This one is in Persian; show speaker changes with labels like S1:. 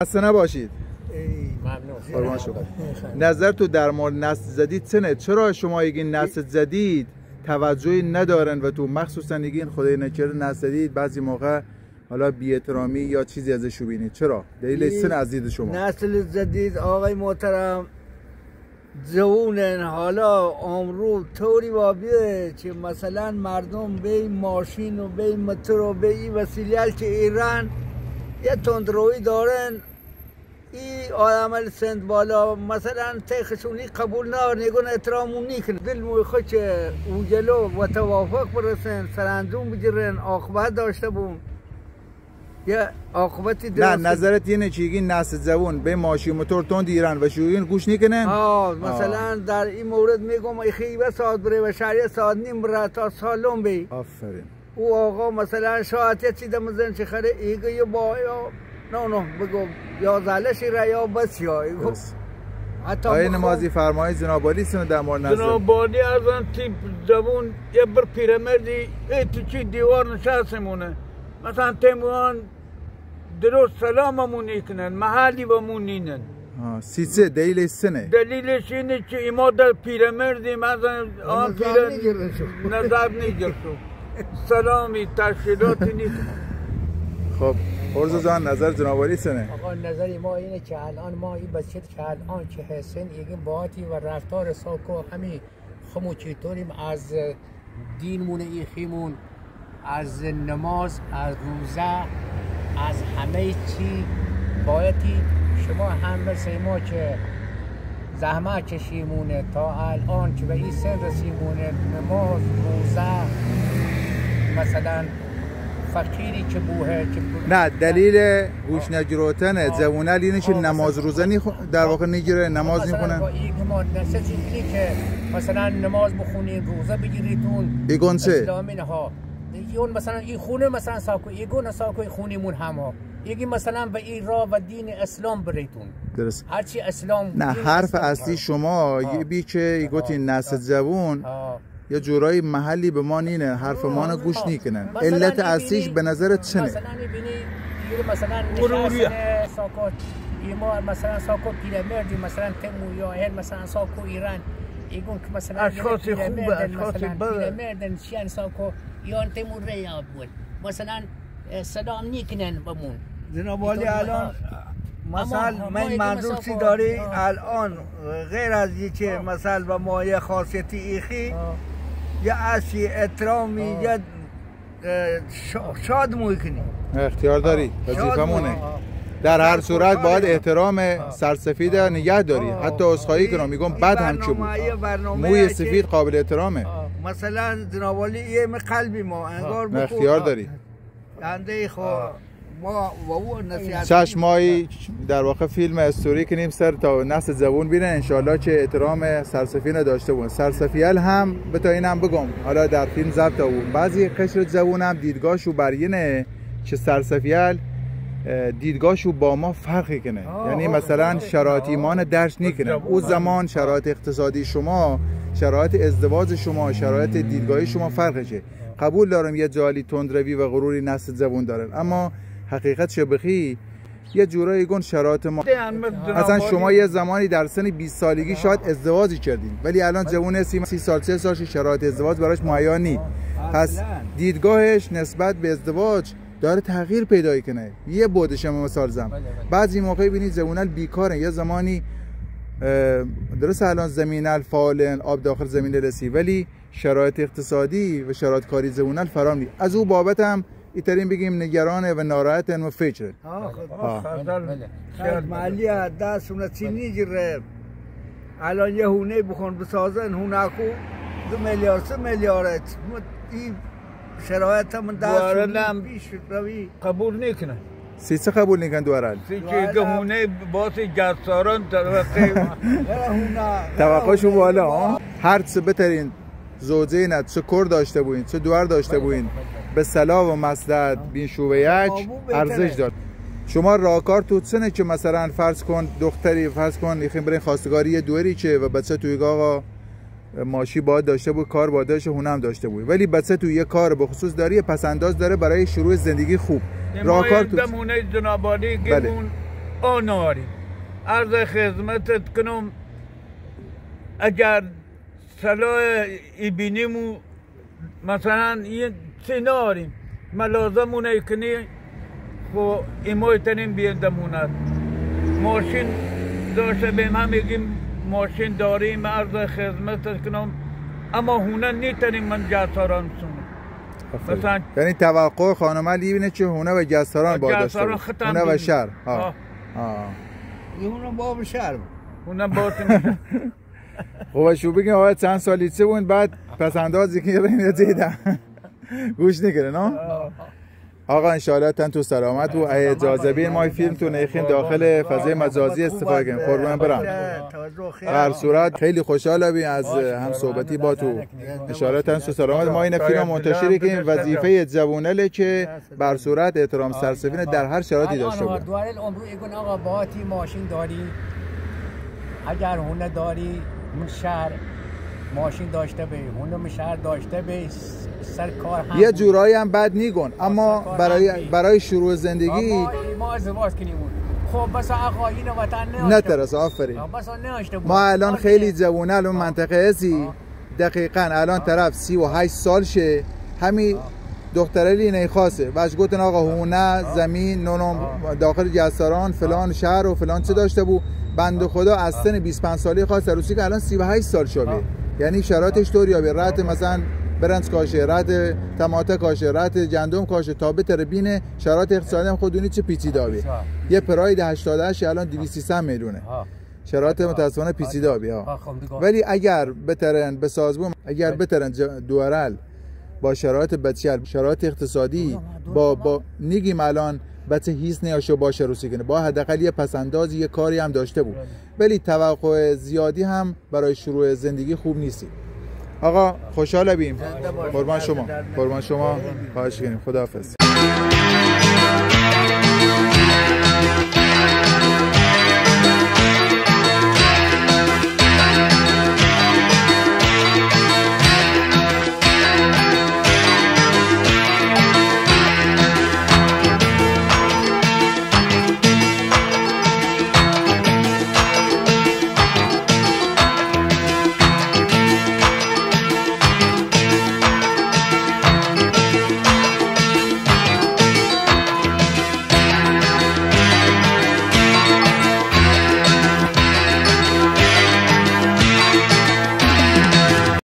S1: خسته نباشید.
S2: ممنون.
S1: نظر تو در مورد نسل زدید چنه؟ چرا شما این نسل زدید توجهی ندارن و تو مخصوصا این خدای نکرده نسل زدید بعضی موقع حالا بی‌احترامی یا چیزی ازش ببینید؟ چرا؟ دلیل چنه از دید شما؟
S2: نسل جدید آقای محترم جوونن حالا امروز طوری وابیه که مثلا مردم به ماشین و به موتور و به این وسیله که ایران یه تندروی دارن این آدم سند بالا مثلا تخشونی قبول ندارن نگون احترامون نیکن دل موی خود که او جلو و توافق برسن سرانجام بگیرن عاقبت داشته بون یا عاقبتی درست.
S1: نه نظرت اینه که این نسل جوان به ماشین موتور تند ایران و شویین گوش نیکنن؟
S2: مثلا در این مورد میگم ای خیبه ساعت بره و شهریه ساعت نیم بره تا سالم بی.
S1: آفرین.
S2: او آقا مثلا شاید یه چیز مزن چه خره ایگه یا با یا نه بگو یا زالشی را یا بس یا ایگو
S1: آقای نمازی فرمایید جناب عالی سن در مورد نظر
S3: جناب عالی از آن تیپ جوون یه بر پیرمردی ای تو چی دیوار نشستمونه مثلا تیموان درست سلاممون نیکنن محلی بمون نینن
S1: سیسه دلیل سنه؟
S3: دلیلش اینه که ایما در پیرمردی مثلا آن نظر نگرشو سلامی تشکیلاتی نیکنن.
S1: خب ارزو جان نظر جناب عالی سنه؟
S4: آقا نظر ما اینه که الان ما این بچه که الان که حسن این باتی و رفتار ساکو همین خمو چطوریم از دینمون ایخیمون از نماز از روزه از همه چی بایدی شما هم مثل ما که زحمت کشیمونه تا الان که به این سن رسیمونه نماز روزه مثلا فقیری که بوه که
S1: نه دلیل گوش نگیروتن جوونه اینه که نماز روزه در واقع نگیره نماز میخونه
S4: ما نسیزی که مثلا نماز بخونین روزه بگیریتون
S1: ایگون چه؟
S4: اسلامین ها ایگون مثلا این خونه مثلا ساکو ایگون ساکو خونیمون هم ها یکی مثلا به این راه و دین اسلام بریتون
S1: درست
S4: هرچی اسلام
S1: نه حرف اصلی شما یه بی که ایگوتی نسل جوون یا جورای محلی به ما نینه حرف ما رو گوش نیکنن علت اصلیش به نظرت چنه؟
S4: مثلا بینی مثلا نشستن ساکو ایما مثلا ساکو پیرمردی مثلا تمو یا هر مثلا ساکو ایران ایگون که مثلا
S3: اشخاصی خوبه اشخاصی بده
S4: پیرمردن شیان ساکو یان تمو ریاب بود مثلا سلام نیکنن بمون
S2: جناب عالی الان مثلا من منظور چی داری الان غیر از اینکه مثلا با ما یه خاصیتی ایخی یه اصلی احترامی یه شاد میکنی
S1: اختیار داری وظیفمونه در هر صورت باید احترام سرسفید نگه داری حتی عذرخواهی کنم میگم بد هم چه بود موی سفید قابل احترامه
S2: مثلا جناب عالی یه قلبی ما انگار بکن
S1: اختیار داری
S2: انده خو ما و او نصیحت
S1: چشمایی در واقع فیلم استوری کنیم سر تا نسل جوان بینه انشالله که احترام سرسفینه داشته بون سرسفیل هم به تا اینم بگم حالا در فیلم ضبط بود بعضی قشر جوان هم دیدگاهشو برینه که سرسفیل دیدگاهشو با ما فرقی کنه یعنی مثلا شرایط ایمان درش نیکنه او زمان شرایط اقتصادی شما شرایط ازدواج شما شرایط دیدگاهی شما فرقشه قبول دارم یه جالی تندروی و غروری نسل جوان دارن اما حقیقت شبخی یه جورایی گون شرایط ما اصلا شما یه زمانی در سن 20 سالگی شاید ازدواجی کردین ولی الان جوون 30 سال 40 سال شرایط ازدواج براش مهیا نی پس دیدگاهش نسبت به ازدواج داره تغییر پیدا کنه یه بودش مثال زم بعضی موقع ببینید جوونال بیکارن یه زمانی درست الان زمینال فعالن آب داخل زمین رسی ولی شرایط اقتصادی و شرایط کاری جوونال فرام نی از او بابت هم ایترین بگیم نگرانه و ناراحتن و فکره
S2: خیلی مالی دست اون چینی گیره الان یه هونه بخون بسازن هونه کو 2 میلیارد 3 میلیارد این شرایط هم دست بیش روی
S3: قبول نیکنه
S1: سیسه قبول نیکن دوارال
S3: سیچه هونه باسی جساران
S1: توقعشو بالا هر چه بترین زوجه نه چه کور داشته بوین چه دوار داشته بوین به صلاح و مصلحت بین شوبه یک ارزش داد شما راهکار تو چنه که مثلا فرض کن دختری فرض کن یخیم برین خواستگاری یه دوری چه و بچه توی آقا ماشی باید داشته بود کار باید داشته هونه هم داشته بود ولی بچه توی یه کار به خصوص داره یه پسنداز داره برای شروع زندگی خوب
S3: راهکار تو دمونه جناب عالی گمون آناری عرض خدمتت کنم اگر صلاح بینیم مثلا یه سیناریم ملازمونه کنی خو ایمای تنیم بیندموند ماشین داشته بیم هم میگیم ماشین داریم عرض خدمتت کنم اما هونه نیتنیم من جساران سونم مثلا
S1: یعنی توقع خانم علی اینه که هونه و جساران با داشته بود هونه و شهر
S2: هونه با شهر
S3: هونه با میشه
S1: خب شو بگیم آقا چند سالی چه بود بعد پس اندازی که رینه دیدن گوش نکره نه آقا انشاءالله تن تو سلامت و اجازه بین ما فیلم تو نیخین داخل فضای مجازی استفاده کنیم قربان برم هر صورت خیلی خوشحال بیم از هم صحبتی با تو انشاءالله تن تو سلامت ما این فیلم منتشر کنیم وظیفه جوونله که بر صورت احترام سرسفینه در هر شرایطی داشته باشه
S4: دوال عمرو ایگون آقا باتی ماشین داری اگر هونه داری من شهر ماشین داشته به هونه شهر داشته به سر کار هم
S1: یه جورایی هم بد نیگون اما برای شروع زندگی
S4: ما ازدواج کنیم خب بس آقا اینو وطن
S1: نترس آفرین ما الان خیلی جوونه الان منطقه ازی دقیقاً الان طرف 38 سال شه همین دختره نیخواسته واش گفتن آقا هونه زمین نونم داخل جساران فلان شهر و فلان چه داشته بود بنده خدا از سن 25 سالی خواست روسی که الان 38 سال شده یعنی شرایطش طوریه به رات مثلا برنج کاشه رات تماته کاشه رات گندم کاشه تا بتره بینه شرایط اقتصادی هم خودونی چه پیچیده‌ای یه پراید 88 الان 200 میلیونه شرایط متاسفانه پیچیده‌ای ها ولی اگر بترن به سازمان اگر بترن دورال با شرایط بچه شرایط اقتصادی با نگیم الان بچه هیچ نیاشو باشه روسی کنه با حداقل یه پسندازی یه کاری هم داشته بود ولی توقع زیادی هم برای شروع زندگی خوب نیستی آقا خوشحال بیم قربان شما خواهش کنیم خداحافظ